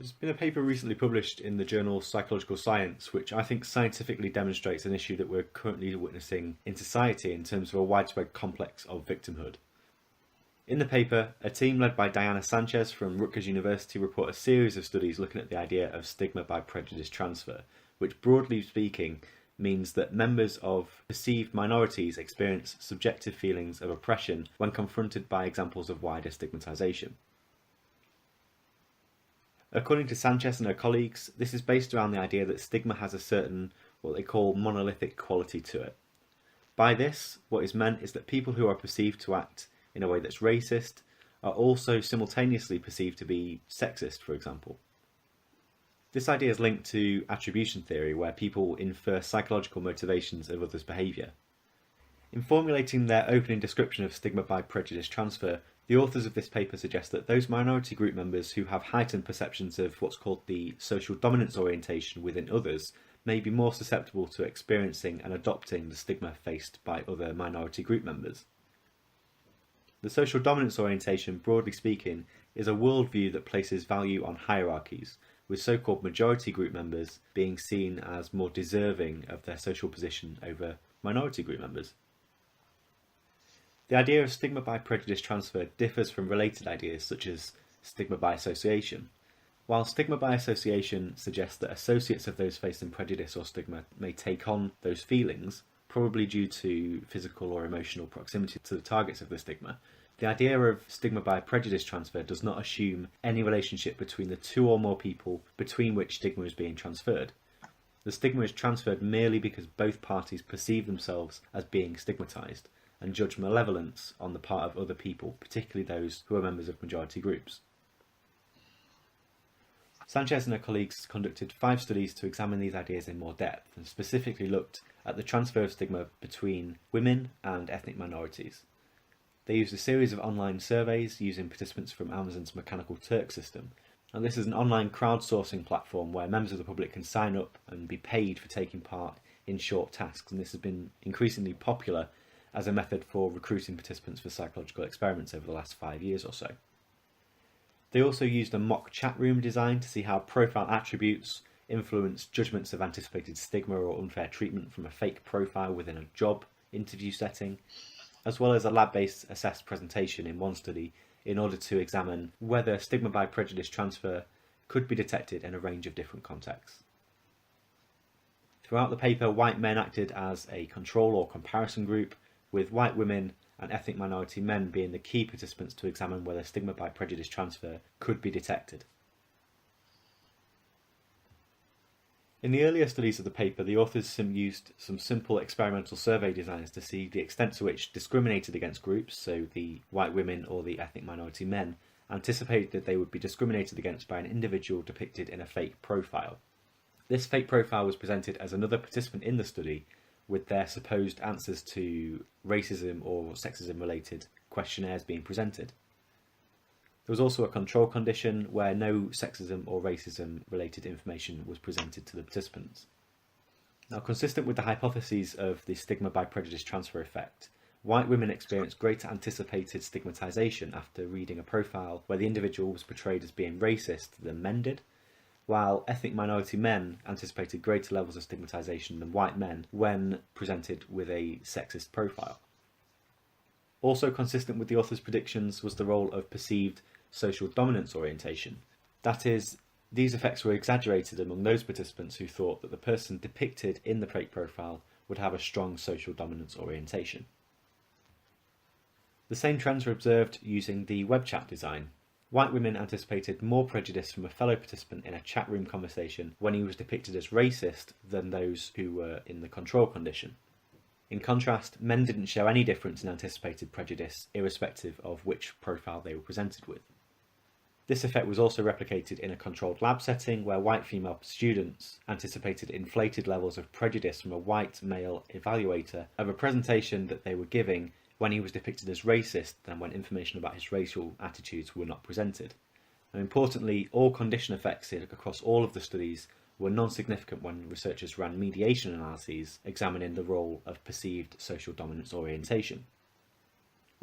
There's been a paper recently published in the journal Psychological Science, which I think scientifically demonstrates an issue that we're currently witnessing in society in terms of a widespread complex of victimhood. In the paper, a team led by Diana Sanchez from Rutgers University report a series of studies looking at the idea of stigma-by-prejudice-transfer, which broadly speaking means that members of perceived minorities experience subjective feelings of oppression when confronted by examples of wider stigmatisation. According to Sanchez and her colleagues, this is based around the idea that stigma has a certain, what they call, monolithic quality to it. By this, what is meant is that people who are perceived to act in a way that's racist are also simultaneously perceived to be sexist, for example. This idea is linked to attribution theory, where people infer psychological motivations of others' behaviour. In formulating their opening description of stigma-by-prejudice-transfer, the authors of this paper suggest that those minority group members who have heightened perceptions of what's called the social dominance orientation within others may be more susceptible to experiencing and adopting the stigma faced by other minority group members. The social dominance orientation, broadly speaking, is a worldview that places value on hierarchies, with so-called majority group members being seen as more deserving of their social position over minority group members. The idea of stigma by prejudice transfer differs from related ideas such as stigma by association. While stigma by association suggests that associates of those facing prejudice or stigma may take on those feelings, probably due to physical or emotional proximity to the targets of the stigma, the idea of stigma by prejudice transfer does not assume any relationship between the two or more people between which stigma is being transferred. The stigma is transferred merely because both parties perceive themselves as being stigmatised and judge malevolence on the part of other people, particularly those who are members of majority groups. Sanchez and her colleagues conducted 5 studies to examine these ideas in more depth and specifically looked at the transfer of stigma between women and ethnic minorities. They used a series of online surveys using participants from Amazon's Mechanical Turk system. And this is an online crowdsourcing platform where members of the public can sign up and be paid for taking part in short tasks, and this has been increasingly popular as a method for recruiting participants for psychological experiments over the last 5 years or so. They also used a mock chat room design to see how profile attributes influence judgments of anticipated stigma or unfair treatment from a fake profile within a job interview setting, as well as a lab-based assessed presentation in one study in order to examine whether stigma by prejudice transfer could be detected in a range of different contexts. Throughout the paper, white men acted as a control or comparison group, with white women and ethnic minority men being the key participants to examine whether stigma by prejudice transfer could be detected. In the earlier studies of the paper, the authors used some simple experimental survey designs to see the extent to which discriminated against groups, so the white women or the ethnic minority men, anticipated that they would be discriminated against by an individual depicted in a fake profile. This fake profile was presented as another participant in the study, with their supposed answers to racism or sexism related questionnaires being presented. There was also a control condition where no sexism or racism related information was presented to the participants. Now, consistent with the hypotheses of the stigma by prejudice transfer effect, white women experienced greater anticipated stigmatisation after reading a profile where the individual was portrayed as being racist than men did, while ethnic minority men anticipated greater levels of stigmatisation than white men when presented with a sexist profile. Also consistent with the author's predictions was the role of perceived social dominance orientation. That is, these effects were exaggerated among those participants who thought that the person depicted in the fake profile would have a strong social dominance orientation. The same trends were observed using the web chat design. White women anticipated more prejudice from a fellow participant in a chat room conversation when he was depicted as racist than those who were in the control condition. In contrast, men didn't show any difference in anticipated prejudice, irrespective of which profile they were presented with. This effect was also replicated in a controlled lab setting where white female students anticipated inflated levels of prejudice from a white male evaluator of a presentation that they were giving when he was depicted as racist than when information about his racial attitudes were not presented. And importantly, all condition effects across all of the studies were non-significant when researchers ran mediation analyses examining the role of perceived social dominance orientation.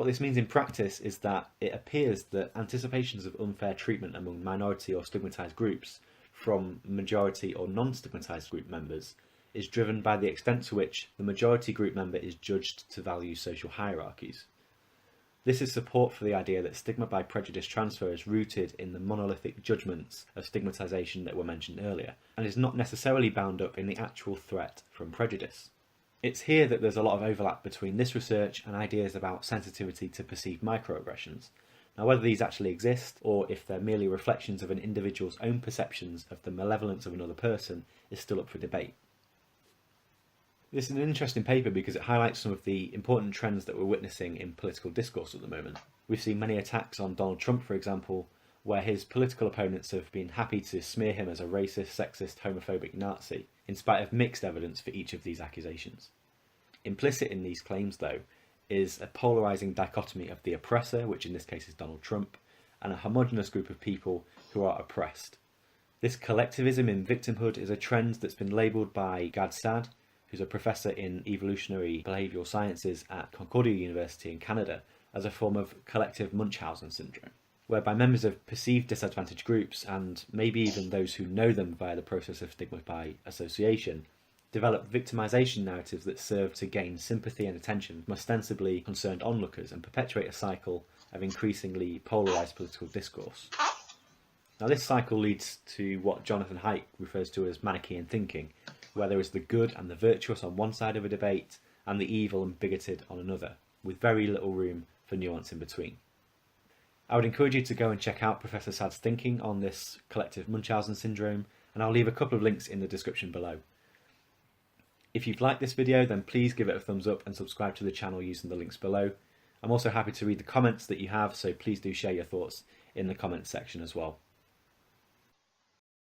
What this means in practice is that it appears that anticipations of unfair treatment among minority or stigmatised groups from majority or non-stigmatised group members is driven by the extent to which the majority group member is judged to value social hierarchies. This is support for the idea that stigma-by-prejudice-transfer is rooted in the monolithic judgments of stigmatisation that were mentioned earlier, and is not necessarily bound up in the actual threat from prejudice. It's here that there's a lot of overlap between this research and ideas about sensitivity to perceived microaggressions. Now, whether these actually exist, or if they're merely reflections of an individual's own perceptions of the malevolence of another person, is still up for debate. This is an interesting paper because it highlights some of the important trends that we're witnessing in political discourse at the moment. We've seen many attacks on Donald Trump, for example, where his political opponents have been happy to smear him as a racist, sexist, homophobic Nazi, in spite of mixed evidence for each of these accusations. Implicit in these claims, though, is a polarising dichotomy of the oppressor, which in this case is Donald Trump, and a homogenous group of people who are oppressed. This collectivism in victimhood is a trend that's been labelled by Gad Saad, who's a professor in evolutionary behavioural sciences at Concordia University in Canada, as a form of collective Munchausen syndrome, whereby members of perceived disadvantaged groups, and maybe even those who know them via the process of stigma by association, develop victimisation narratives that serve to gain sympathy and attention from ostensibly concerned onlookers and perpetuate a cycle of increasingly polarised political discourse. Now, this cycle leads to what Jonathan Haidt refers to as Manichaean thinking, where there is the good and the virtuous on one side of a debate and the evil and bigoted on another, with very little room for nuance in between. I would encourage you to go and check out Professor Saad's thinking on this collective Munchausen syndrome, and I'll leave a couple of links in the description below. If you've liked this video, then please give it a thumbs up and subscribe to the channel using the links below. I'm also happy to read the comments that you have, so please do share your thoughts in the comments section as well.